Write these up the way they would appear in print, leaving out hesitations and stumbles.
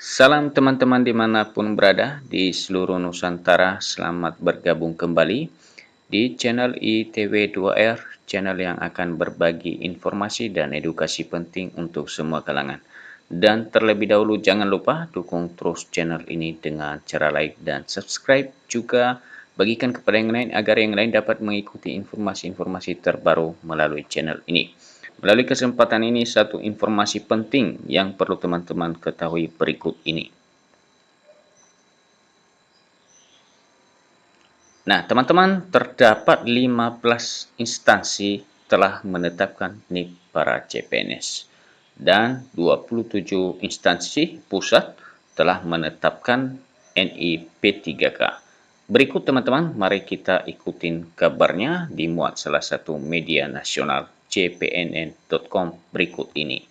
Salam teman-teman dimanapun berada di seluruh Nusantara, selamat bergabung kembali di channel ITW2R, channel yang akan berbagi informasi dan edukasi penting untuk semua kalangan. Dan terlebih dahulu jangan lupa dukung terus channel ini dengan cara like dan subscribe, juga bagikan kepada yang lain agar yang lain dapat mengikuti informasi-informasi terbaru melalui channel ini. Melalui kesempatan ini, satu informasi penting yang perlu teman-teman ketahui berikut ini. Nah, teman-teman, terdapat 15 instansi telah menetapkan NIP para CPNS dan 27 instansi pusat telah menetapkan NIP3K. Berikut teman-teman, mari kita ikutin kabarnya dimuat salah satu media nasional jpnn.com berikut ini.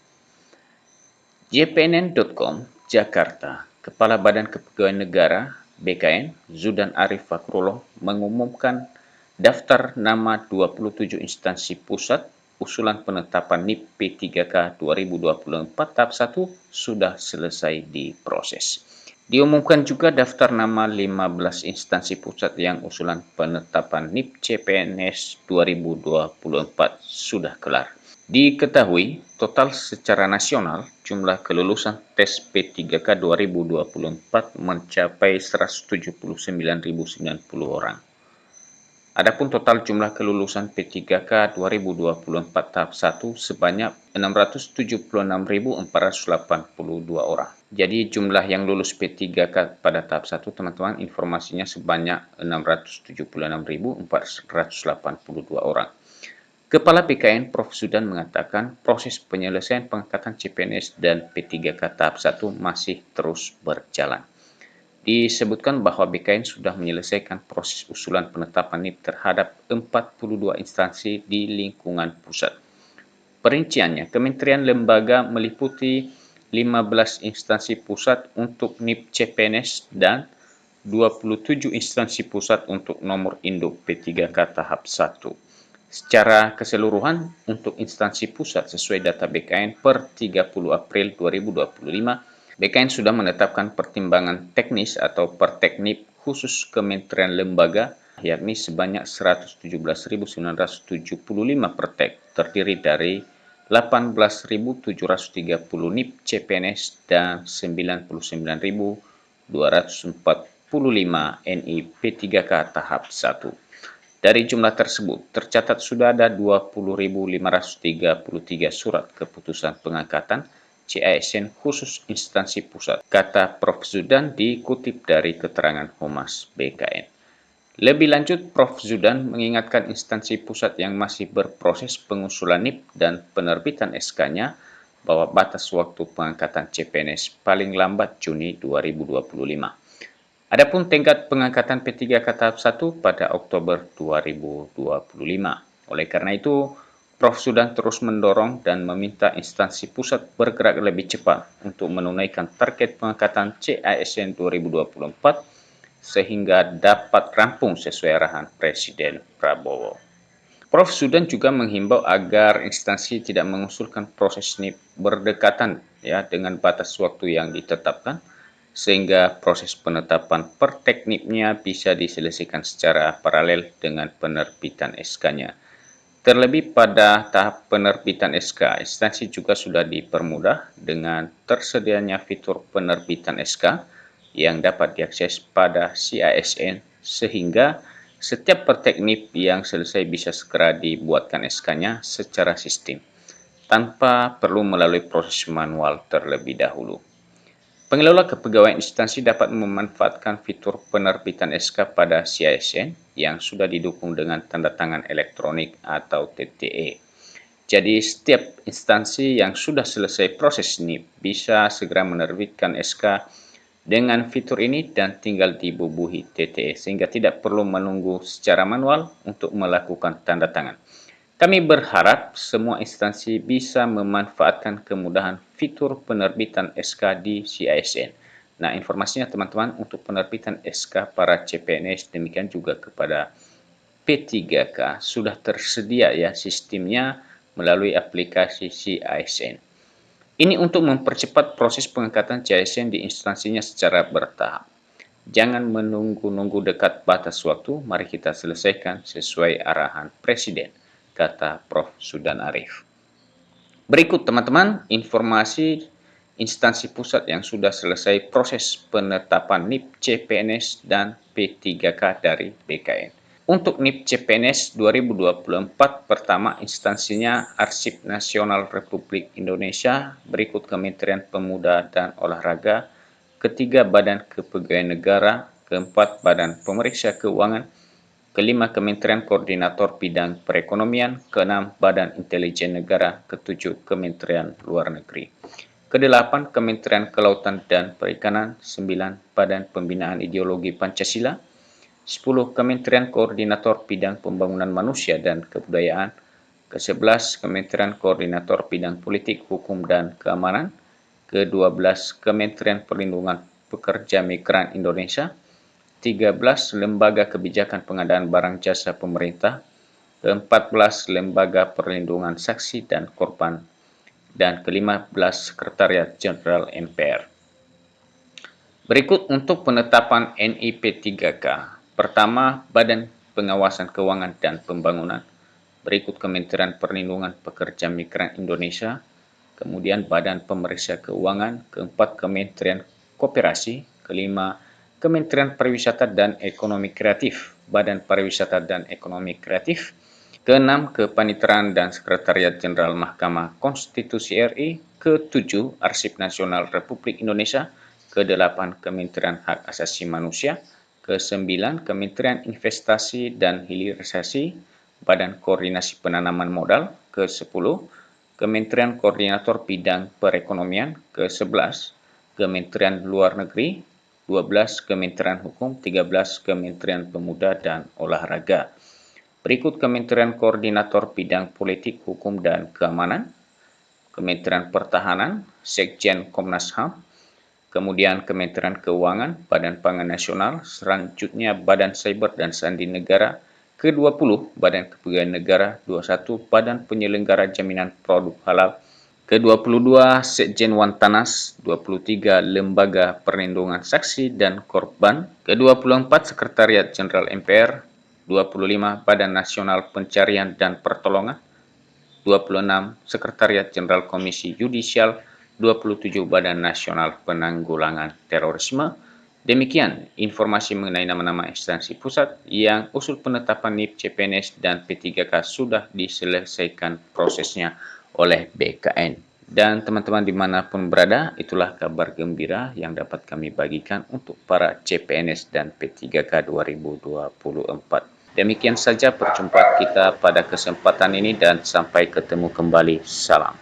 jpnn.com, Jakarta, Kepala Badan Kepegawaian Negara (BKN) Zudan Arif Fakrullah mengumumkan daftar nama 27 instansi pusat usulan penetapan NIP P3K 2024 tahap 1 sudah selesai diproses. Diumumkan juga daftar nama 15 instansi pusat yang usulan penetapan NIP CPNS 2024 sudah kelar. Diketahui, total secara nasional jumlah kelulusan tes P3K 2024 mencapai 179.090 orang. Adapun total jumlah kelulusan P3K 2024 tahap 1 sebanyak 676.482 orang. Jadi jumlah yang lulus P3K pada tahap 1 teman-teman informasinya sebanyak 676.482 orang. Kepala BKN Prof. Zudan mengatakan proses penyelesaian pengangkatan CPNS dan P3K tahap 1 masih terus berjalan. Disebutkan bahwa BKN sudah menyelesaikan proses usulan penetapan NIP terhadap 42 instansi di lingkungan pusat. Perinciannya, kementerian lembaga meliputi 15 instansi pusat untuk NIP CPNS dan 27 instansi pusat untuk nomor induk P3K tahap 1. Secara keseluruhan, untuk instansi pusat sesuai data BKN per 30 April 2025, BKN sudah menetapkan pertimbangan teknis atau perteknip khusus kementerian lembaga, yakni sebanyak 117.975 pertek, terdiri dari 18.730 NIP CPNS dan 99.245 NIP3K tahap 1. Dari jumlah tersebut, tercatat sudah ada 20.533 surat keputusan pengangkatan CASN khusus instansi pusat, kata Prof. Zudan dikutip dari keterangan Humas BKN. Lebih lanjut, Prof. Zudan mengingatkan instansi pusat yang masih berproses pengusulan NIP dan penerbitan SK-nya bahwa batas waktu pengangkatan CPNS paling lambat Juni 2025. Adapun tingkat pengangkatan P3K tahap 1 pada Oktober 2025. Oleh karena itu, Prof. Zudan terus mendorong dan meminta instansi pusat bergerak lebih cepat untuk menunaikan target pengangkatan CASN 2024 sehingga dapat rampung sesuai arahan Presiden Prabowo. Prof. Zudan juga menghimbau agar instansi tidak mengusulkan proses NIP berdekatan dengan batas waktu yang ditetapkan, sehingga proses penetapan perteknipnya bisa diselesaikan secara paralel dengan penerbitan SK-nya. Terlebih pada tahap penerbitan SK, instansi juga sudah dipermudah dengan tersedianya fitur penerbitan SK yang dapat diakses pada CASN, sehingga setiap perteknip yang selesai bisa segera dibuatkan SK-nya secara sistem, tanpa perlu melalui proses manual terlebih dahulu. Pengelola kepegawaian instansi dapat memanfaatkan fitur penerbitan SK pada CASN yang sudah didukung dengan tanda tangan elektronik atau TTE. Jadi setiap instansi yang sudah selesai proses ini bisa segera menerbitkan SK dengan fitur ini dan tinggal dibubuhi TTE sehingga tidak perlu menunggu secara manual untuk melakukan tanda tangan. Kami berharap semua instansi bisa memanfaatkan kemudahan fitur penerbitan SK di CASN. Nah, informasinya teman-teman untuk penerbitan SK para CPNS demikian juga kepada P3K sudah tersedia sistemnya melalui aplikasi CASN. Ini untuk mempercepat proses pengangkatan CASN di instansinya secara bertahap. Jangan menunggu-nunggu dekat batas waktu, mari kita selesaikan sesuai arahan Presiden, kata Prof. Sudan Arif. Berikut teman-teman informasi instansi pusat yang sudah selesai proses penetapan NIP CPNS dan P3K dari BKN. Untuk NIP CPNS 2024 pertama instansinya Arsip Nasional Republik Indonesia, berikut Kementerian Pemuda dan Olahraga, ketiga Badan Kepegawaian Negara, keempat Badan Pemeriksa Keuangan, kelima Kementerian Koordinator Bidang Perekonomian, keenam Badan Intelijen Negara, ketujuh Kementerian Luar Negeri, kedelapan Kementerian Kelautan dan Perikanan, 9 Badan Pembinaan Ideologi Pancasila, 10 Kementerian Koordinator Bidang Pembangunan Manusia dan Kebudayaan, ke-11 Kementerian Koordinator Bidang Politik, Hukum dan Keamanan, ke-12 Kementerian Perlindungan Pekerja Migran Indonesia, 13 Lembaga Kebijakan Pengadaan Barang Jasa Pemerintah, ke-14 Lembaga Perlindungan Saksi dan Korban, dan ke-15 Sekretariat Jenderal MPR. Berikut untuk penetapan NIP3K. Pertama, Badan Pengawasan Keuangan dan Pembangunan, berikut Kementerian Perlindungan Pekerja Migran Indonesia, kemudian Badan Pemeriksa Keuangan, keempat Kementerian Koperasi, kelima Kementerian Pariwisata dan Ekonomi Kreatif, Badan Pariwisata dan Ekonomi Kreatif, keenam Kepaniteraan dan Sekretariat Jenderal Mahkamah Konstitusi RI, ketujuh Arsip Nasional Republik Indonesia, kedelapan Kementerian Hak Asasi Manusia, ke-9 Kementerian Investasi dan Hilirisasi, Badan Koordinasi Penanaman Modal, ke-10 Kementerian Koordinator Bidang Perekonomian, ke-11 Kementerian Luar Negeri, 12 Kementerian Hukum, 13 Kementerian Pemuda dan Olahraga. Berikut Kementerian Koordinator Bidang Politik, Hukum dan Keamanan, Kementerian Pertahanan, Sekjen Komnas HAM, kemudian Kementerian Keuangan, Badan Pangan Nasional, selanjutnya Badan Cyber dan Sandi Negara, ke-20 Badan Kepegawaian Negara, 21 Badan Penyelenggara Jaminan Produk Halal, ke-22 Sekjen Wantanas, 23 Lembaga Perlindungan Saksi dan Korban, ke-24 Sekretariat Jenderal MPR, 25 Badan Nasional Pencarian dan Pertolongan, 26 Sekretariat Jenderal Komisi Yudisial, 27 Badan Nasional Penanggulangan Terorisme. Demikian informasi mengenai nama-nama instansi pusat yang usul penetapan NIP CPNS dan P3K sudah diselesaikan prosesnya oleh BKN. Dan teman-teman dimanapun berada, itulah kabar gembira yang dapat kami bagikan untuk para CPNS dan P3K 2024. Demikian saja perjumpaan kita pada kesempatan ini dan sampai ketemu kembali. Salam.